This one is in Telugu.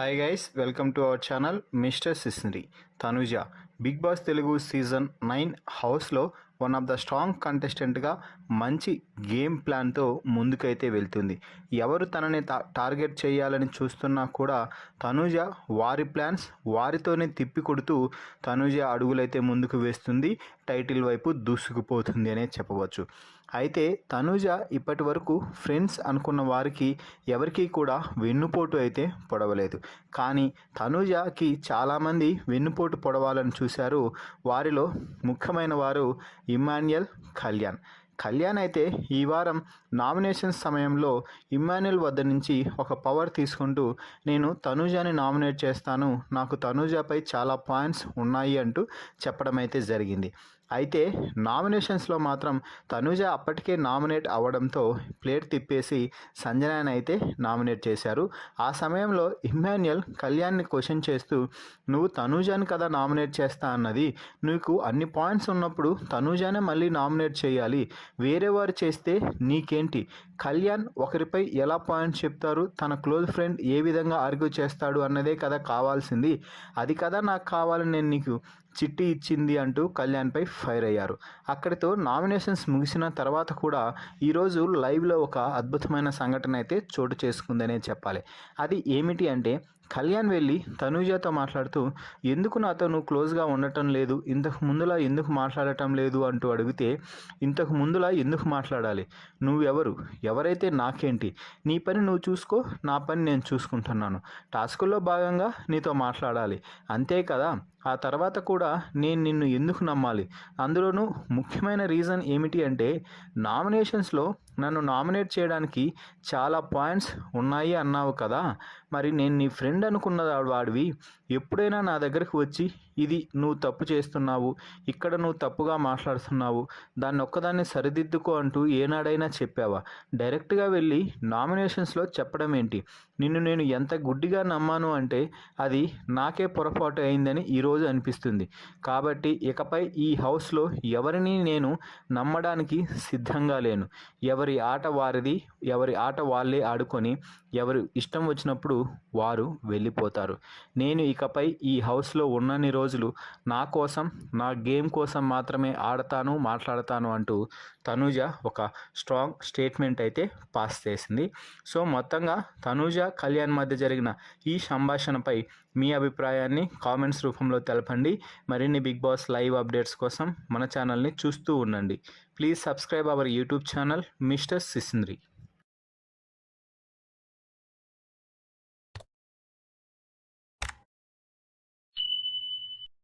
Hi guys, welcome to our channel mister సిస్నరీ. Tanuja Bigg Boss Telugu season 9 హౌస్లో వన్ ఆఫ్ ద స్ట్రాంగ్ కంటెస్టెంట్గా మంచి గేమ్ ప్లాన్తో ముందుకైతే వెళ్తుంది. ఎవరు తనని టార్గెట్ చేయాలని చూస్తున్నా కూడా తనుజ వారి ప్లాన్స్ వారితోనే తిప్పి కొడుతూ తనుజ అడుగులైతే ముందుకు వేస్తుంది, టైటిల్ వైపు దూసుకుపోతుంది అనే చెప్పవచ్చు. అయితే తనుజ ఇప్పటి వరకు ఫ్రెండ్స్ అనుకున్న వారికి ఎవరికీ కూడా వెన్నుపోటు అయితే పొడవలేదు. కానీ తనుజకి చాలామంది వెన్నుపోటు పొడవాలని చూశారు. వారిలో ముఖ్యమైన వారు ఇమ్మాన్యుయల్, కళ్యాణ్ అయితే ఈ వారం నామినేషన్స్ సమయంలో ఇమ్మాన్యుయల్ వద్ద నుంచి ఒక పవర్ తీసుకుంటూ నేను తనుజని నామినేట్ చేస్తాను, నాకు తనుజపై చాలా పాయింట్స్ ఉన్నాయి అంటూ చెప్పడం అయితే జరిగింది. అయితే నామినేషన్స్లో మాత్రం తనుజ అప్పటికే నామినేట్ అవ్వడంతో ప్లేట్ తిప్పేసి సంజనాని అయితే నామినేట్ చేశారు. ఆ సమయంలో ఇమ్మాన్యుయల్ కళ్యాణ్ని క్వశ్చన్ చేస్తూ, నువ్వు తనుజని కదా నామినేట్ చేస్తా అన్నది, నీకు అన్ని పాయింట్స్ ఉన్నప్పుడు తనుజానే మళ్ళీ నామినేట్ చేయాలి, వేరే వారు చేస్తే నీకేంటి, కళ్యాణ్ ఒకరిపై ఎలా పాయింట్స్ చెప్తారు, తన క్లోజ్ ఫ్రెండ్ ఏ విధంగా ఆర్గ్యూ చేస్తాడు అన్నదే కదా కావాల్సింది, అది కదా నాకు కావాలని నేను నీకు చిట్టి ఇచ్చింది అంటూ కళ్యాణ్పై ఫైర్ అయ్యారు. అక్కడితో నామినేషన్స్ ముగిసిన తర్వాత కూడా ఈరోజు లైవ్లో ఒక అద్భుతమైన సంఘటన అయితే చోటు చేసుకుందనే చెప్పాలి. అది ఏమిటి అంటే, కళ్యాణ్ వెళ్ళి తనుజతో మాట్లాడుతూ, ఎందుకు నాతో నువ్వు క్లోజ్గా ఉండటం లేదు, ఇంతకు ముందులా ఎందుకు మాట్లాడటం లేదు అంటూ అడిగితే, ఇంతకు ముందులా ఎందుకు మాట్లాడాలి, ఎవరైతే నాకేంటి, నీ పని నువ్వు చూసుకో, నా పని నేను చూసుకుంటున్నాను, టాస్కుల్లో భాగంగా నీతో మాట్లాడాలి అంతే కదా, ఆ తర్వాత కూడా నేను నిన్ను ఎందుకు నమ్మాలి, అందులోనూ ముఖ్యమైన రీజన్ ఏమిటి అంటే, నామినేషన్స్లో నన్ను నామినేట్ చేయడానికి చాలా పాయింట్స్ ఉన్నాయి అన్నావు కదా, మరి నేను నీ ఫ్రెండ్ అనుకున్న వాడివి ఎప్పుడైనా నా దగ్గరకు వచ్చి ఇది నువ్వు తప్పు చేస్తున్నావు, ఇక్కడ నువ్వు తప్పుగా మాట్లాడుతున్నావు, దాన్ని ఒక్కదాన్ని సరిదిద్దుకో అంటూ ఏనాడైనా చెప్పావా? డైరెక్ట్గా వెళ్ళి నామినేషన్స్లో చెప్పడం ఏంటి? నిన్ను నేను ఎంత గుడ్డిగా నమ్మాను అంటే అది నాకే పొరపాటు అయిందని ఈరోజు అనిపిస్తుంది. కాబట్టి ఇకపై ఈ హౌస్లో ఎవరిని నేను నమ్మడానికి సిద్ధంగా లేను. ఎవరి ఆట వారిది, ఎవరి ఆట వాళ్ళే ఆడుకొని ఎవరు ఇష్టం వచ్చినప్పుడు వారు వెళ్ళిపోతారు. నేను ఇకపై ఈ హౌస్లో ఉన్నన్ని రోజులు నా కోసం, నా గేమ్ కోసం మాత్రమే ఆడతాను, మాట్లాడతాను అంటూ తనుజ ఒక స్ట్రాంగ్ స్టేట్మెంట్ అయితే పాస్ చేసింది. సో మొత్తంగా తనుజ కళ్యాణ్ మధ్య జరిగిన ఈ సంభాషణపై మీ అభిప్రాయాన్ని కామెంట్స్ రూపంలో తెలపండి. మరిన్ని బిగ్ బాస్ లైవ్ అప్డేట్స్ కోసం మన ఛానల్ని చూస్తూ ఉండండి. Please subscribe our YouTube channel mister సిస్నరీ.